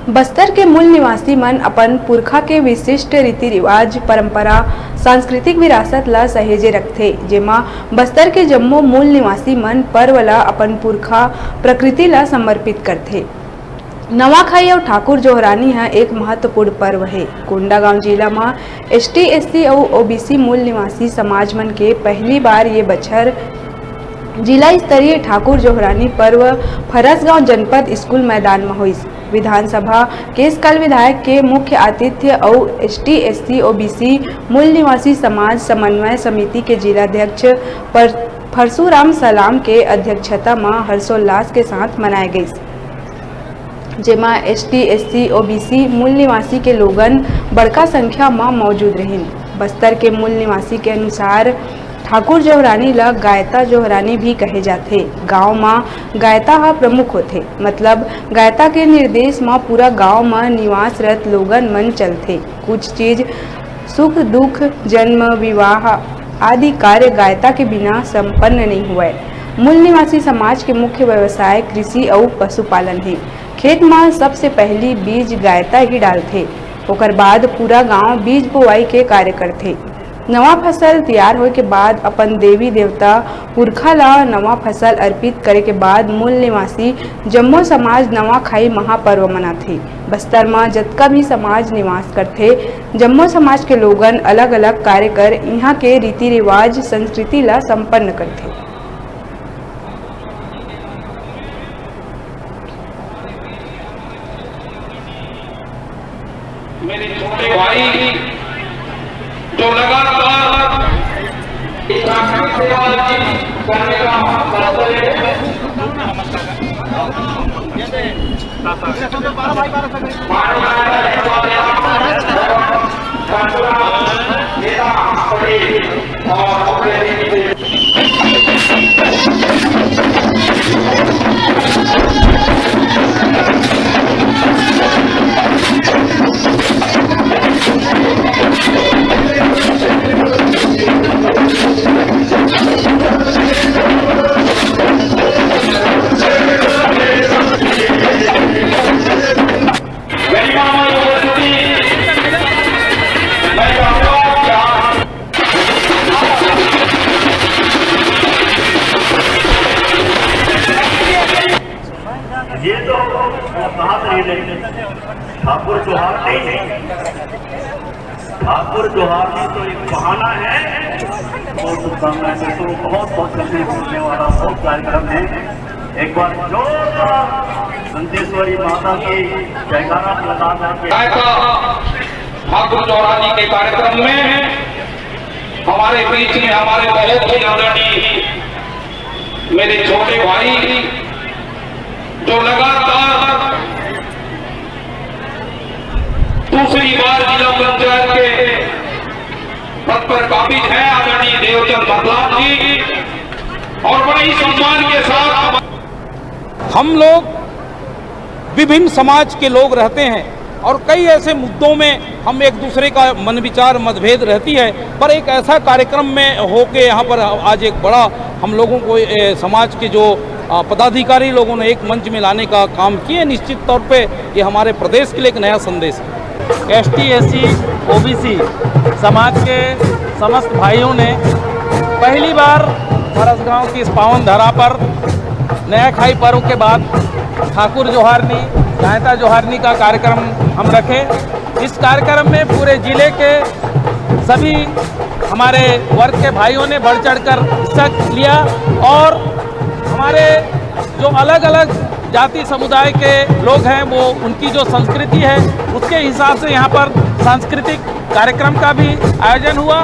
बस्तर के मूल निवासी मन अपन पुरखा के विशिष्ट रीति रिवाज, परंपरा, सांस्कृतिक विरासत ला सहेजे रखथे, जेमा बस्तर के जम्मो मूल निवासी मन पर्व ला अपन पुरखा प्रकृति ला समर्पित करथे। नवाखाई और ठाकुर जोहरानी है एक महत्वपूर्ण पर्व है। कोंडागांव जिला में ST SC और OBC मूल निवासी समाज मन के पहली बार ये बछर जिला स्तरीय ठाकुर जोहरानी पर्व फरसगांव जनपद स्कूल मैदान में हुईस। विधानसभा केसकाल विधायक के मुख्य आतिथ्य और ST SC OBC मूल निवासी समाज समन्वय समिति के जिलाध्यक्ष परशुराम सलाम के अध्यक्षता में हर्षोल्लास के साथ मनाए गई, जेमा ST SC OBC मूल निवासी के लोगन बड़का संख्या में मौजूद रहिन। बस्तर के मूल निवासी के अनुसार ठाकुर जोहरानी ला गायता जोहरानी भी कहे जाते। गांव में गायता हा प्रमुख होते, मतलब गायता के निर्देश में पूरा गांव में निवासरत लोगन मन चलते। कुछ चीज सुख दुख जन्म विवाह आदि कार्य गायता के बिना संपन्न नहीं हुए। मूल निवासी समाज के मुख्य व्यवसाय कृषि और पशुपालन है। खेत में सबसे पहली बीज गायता ही डालते, ओकर बाद पूरा गांव बीज बुआई के कार्य करते। नवा फसल तैयार होए के बाद अपन देवी देवता पुरखा ला नवा फसल अर्पित करे के बाद मूल निवासी जम्मो समाज नवाखाई महापर्व मनाथे। बस्तर में जतका भी समाज निवास करथे, जम्मो समाज के लोगन अलग अलग कार्य कर यहाँ के रीति रिवाज संस्कृति ला संपन्न करथे। मेरे छोटे भाई जो लगातार इस राष्ट्र की सेवा करने का फैसला ये तो ठाकुर जोहारनी तो एक बहाना है और शुभकामनाएं तो बहुत बहुत करने होने वाला बहुत कार्यक्रम है। एक बार जोरदार संतेश्वरी माता की जयकारा लगा के ठाकुर जोहरानी के कार्यक्रम में हमारे बीच में हमारे बहुत ही आदरणीय मेरे छोटे भाई जो लगातार दूसरी बार जिला पंचायत के पद पर काबिज है, आदरणीय देवचंद बदलाव जी, और बड़े ही सम्मान के साथ हम लोग विभिन्न समाज के लोग रहते हैं और कई ऐसे मुद्दों में हम एक दूसरे का मन विचार मतभेद रहती है, पर एक ऐसा कार्यक्रम में होके यहाँ पर आज एक बड़ा हम लोगों को समाज के जो पदाधिकारी लोगों ने एक मंच में लाने का काम किए। निश्चित तौर पे ये हमारे प्रदेश के लिए एक नया संदेश है। ST SC OBC समाज के समस्त भाइयों ने पहली बार फरसगांव की इस पावन धरा पर नयाखाई पर्व के बाद ठाकुर जोहारनी गायता जोहारनी का कार्यक्रम हम रखे। इस कार्यक्रम में पूरे जिले के सभी हमारे वर्ग के भाइयों ने बढ़ चढ़कर हिस्सा लिया और हमारे जो अलग अलग जाति समुदाय के लोग हैं वो उनकी जो संस्कृति है उसके हिसाब से यहाँ पर सांस्कृतिक कार्यक्रम का भी आयोजन हुआ।